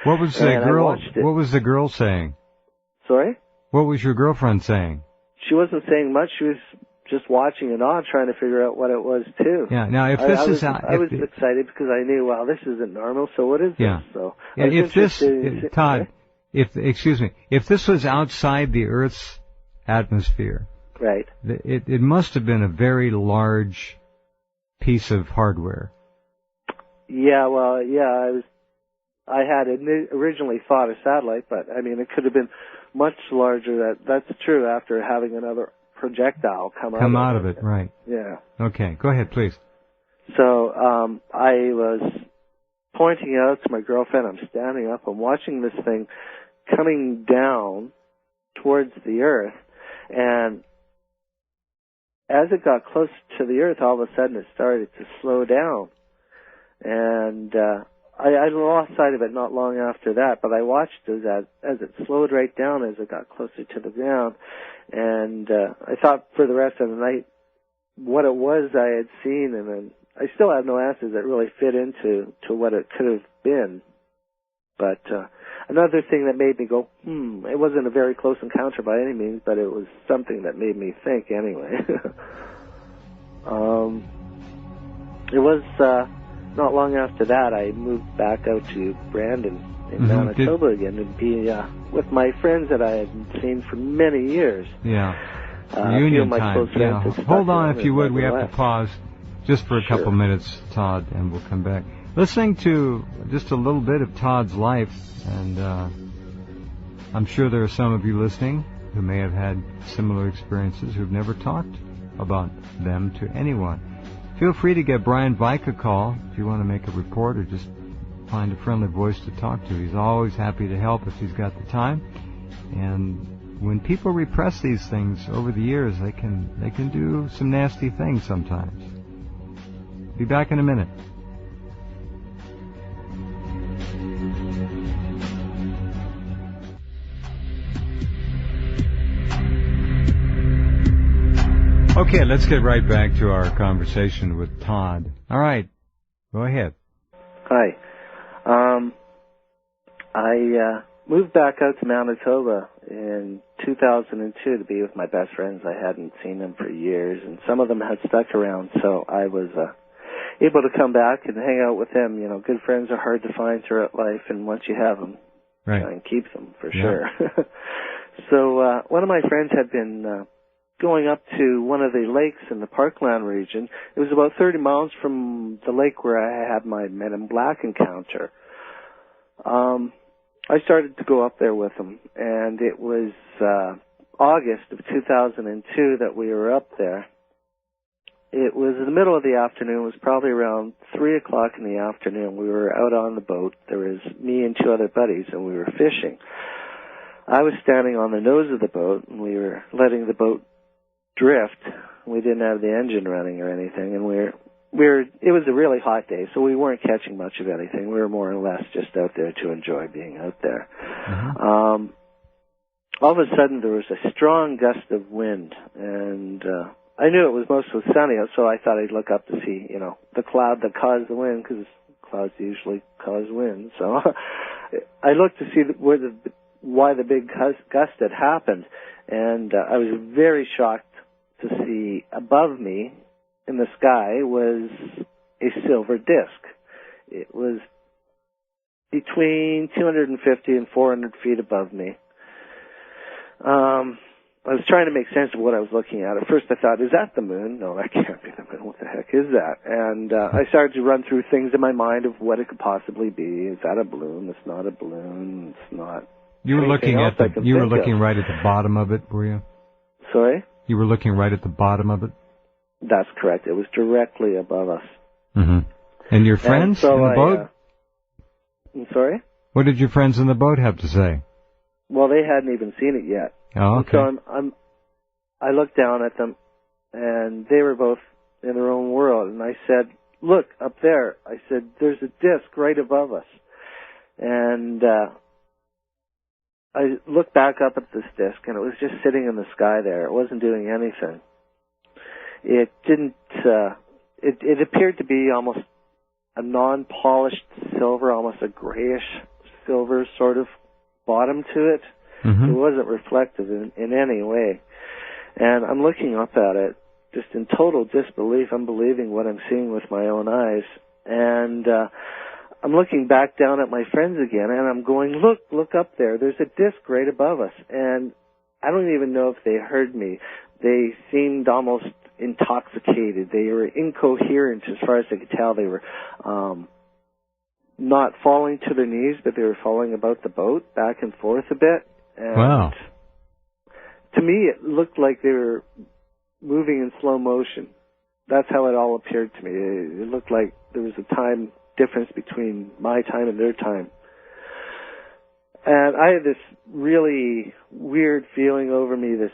What was the girl? What was the girl saying? Sorry? What was your girlfriend saying? She wasn't saying much. She was just watching it on, trying to figure out what it was too. Yeah. Now, if this is, I was excited because I knew, well, this isn't normal. So what is this? So yeah. If this, Todd, if this was outside the Earth's atmosphere, right? It must have been a very large piece of hardware. Yeah. Well, yeah. I had originally thought a satellite, but I mean, it could have been much larger. That's true. After having another projectile come out of it, right? Yeah. Okay, go ahead, please. So I was pointing out to my girlfriend. I'm standing up. I'm watching this thing coming down towards the Earth, and as it got close to the Earth, all of a sudden it started to slow down, and I lost sight of it not long after that, but I watched as it slowed right down as it got closer to the ground, and I thought for the rest of the night what it was I had seen, and then I still have no answers that really fit into what it could have been. But another thing that made me go, it wasn't a very close encounter by any means, but it was something that made me think anyway. It was not long after that I moved back out to Brandon in Manitoba again and be with my friends that I hadn't seen for many years. Yeah. Reunion time. Yeah. Hold on if you would. We have to pause just for a couple minutes, Todd, and we'll come back. Listening to just a little bit of Todd's life, and I'm sure there are some of you listening who may have had similar experiences who've never talked about them to anyone. Feel free to give Brian Vike a call if you want to make a report or just find a friendly voice to talk to. He's always happy to help if he's got the time. And when people repress these things over the years, they can do some nasty things sometimes. Be back in a minute. Okay, let's get right back to our conversation with Todd. All right, go ahead. Hi. I moved back out to Manitoba in 2002 to be with my best friends. I hadn't seen them for years, and some of them had stuck around, so I was able to come back and hang out with them. You know, good friends are hard to find throughout life, and once you have them, try and keep them for sure. So one of my friends had been going up to one of the lakes in the Parkland region. It was about 30 miles from the lake where I had my Men in Black encounter. I started to go up there with him, and it was August of 2002 that we were up there. It was in the middle of the afternoon. It was probably around 3 o'clock in the afternoon. We were out on the boat. There was me and two other buddies, and we were fishing. I was standing on the nose of the boat, and we were letting the boat drift. We didn't have the engine running or anything, and it was a really hot day, so we weren't catching much of anything. We were more or less just out there to enjoy being out there. All of a sudden, there was a strong gust of wind, and I knew it was mostly sunny, so I thought I'd look up to see, the cloud that caused the wind, because clouds usually cause wind. So I looked to see why the big gust had happened, and I was very shocked to see above me in the sky was a silver disc. It was between 250 and 400 feet above me. I was trying to make sense of what I was looking at. At first I thought, is that the moon? No, that can't be the moon. What the heck is that? And I started to run through things in my mind of what it could possibly be. Is that a balloon? It's not a balloon. It's not. You were looking right at the bottom of it, were you? Sorry? You were looking right at the bottom of it? That's correct. It was directly above us. And your friends in the boat? I'm sorry? What did your friends in the boat have to say? Well, they hadn't even seen it yet. Oh, okay. And so I looked down at them, and they were both in their own world. And I said, look, up there. I said, there's a disc right above us. And I looked back up at this disc, and it was just sitting in the sky there. It wasn't doing anything. It didn't, it appeared to be almost a non-polished silver, almost a grayish silver sort of bottom to it. Mm-hmm. It wasn't reflective in any way. And I'm looking up at it just in total disbelief. I'm believing what I'm seeing with my own eyes. And I'm looking back down at my friends again, and I'm going, look up there. There's a disc right above us. And I don't even know if they heard me. They seemed almost intoxicated. They were incoherent as far as I could tell. They were not falling to their knees, but they were falling about the boat back and forth a bit. And wow. To me, it looked like they were moving in slow motion. That's how it all appeared to me. It looked like there was a time difference between my time and their time. And I had this really weird feeling over me, this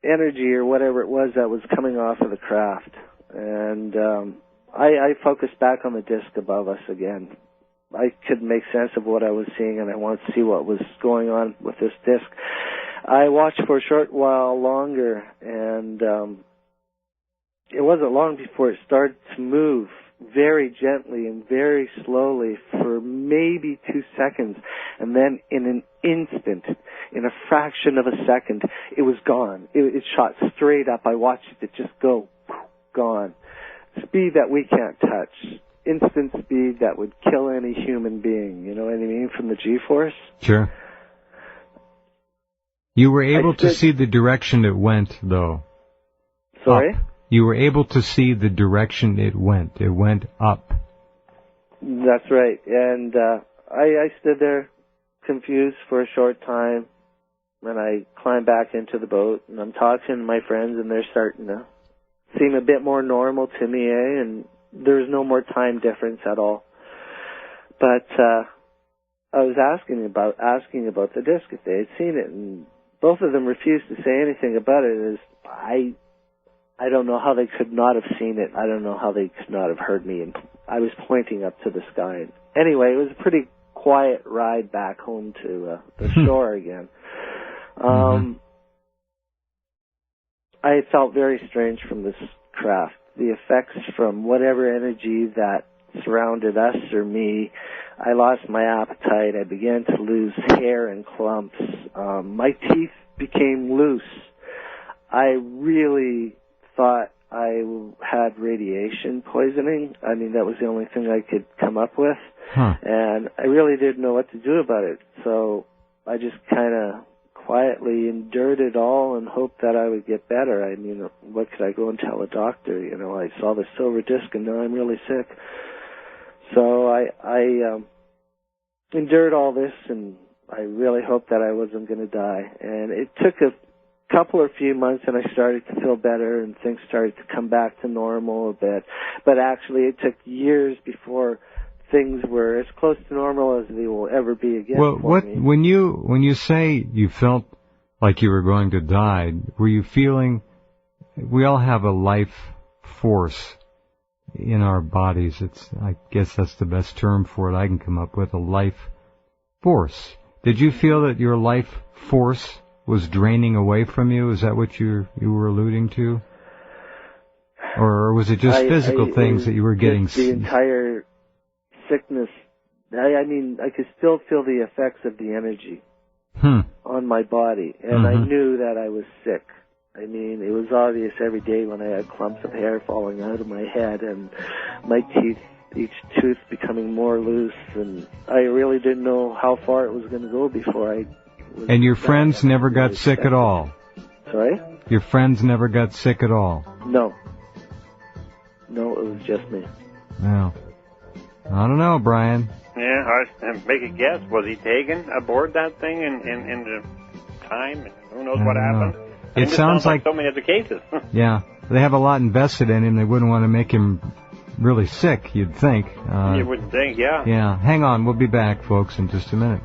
energy or whatever it was that was coming off of the craft. And I focused back on the disc above us again. I couldn't make sense of what I was seeing, and I wanted to see what was going on with this disc. I watched for a short while longer, and it wasn't long before it started to move very gently and very slowly for maybe 2 seconds, and then in an instant, in a fraction of a second, it was gone. It shot straight up. I watched it just go, gone. Speed that we can't touch. Instant speed that would kill any human being. You know what I mean? From the G-force. Sure. You were able to see the direction it went, though. Sorry? Up. You were able to see the direction it went. It went up. That's right. And I stood there confused for a short time, and I climbed back into the boat, and I'm talking to my friends, and they're starting to seem a bit more normal to me, and there's no more time difference at all. But I was asking about the disc if they had seen it, and both of them refused to say anything about it. I don't know how they could not have seen it. I don't know how they could not have heard me. And I was pointing up to the sky. Anyway, it was a pretty quiet ride back home to the shore again. I felt very strange from this craft. The effects from whatever energy that surrounded us or me. I lost my appetite. I began to lose hair in clumps. My teeth became loose. I really thought I had radiation poisoning. I mean, that was the only thing I could come up with. And I really didn't know what to do about it. So I just kind of quietly endured it all and hoped that I would get better. I mean, what could I go and tell a doctor? You know, I saw the silver disc and now I'm really sick. So I endured all this, and I really hoped that I wasn't going to die. And it took a couple or few months, and I started to feel better, and things started to come back to normal a bit. But actually, it took years before things were as close to normal as they will ever be again. Well, when you say you felt like you were going to die, were you feeling? We all have a life force in our bodies. I guess that's the best term for it I can come up with, a life force. Did you feel that your life force was draining away from you? Is that what you were alluding to? Or was it just physical things that you were getting? The entire sickness. I mean, I could still feel the effects of the energy on my body, and I knew that I was sick. I mean, it was obvious every day when I had clumps of hair falling out of my head and my teeth, each tooth becoming more loose, and I really didn't know how far it was going to go before I was... And your friends never got sick at all? Sorry? Your friends never got sick at all? No. No, it was just me. Well, I don't know, Brian. Yeah, I make a guess. Was he taken aboard that thing in the time? And who knows what happened? It sounds like so many other cases. Yeah, they have a lot invested in him. They wouldn't want to make him really sick, you'd think. You would think, yeah. Yeah, hang on. We'll be back, folks, in just a minute.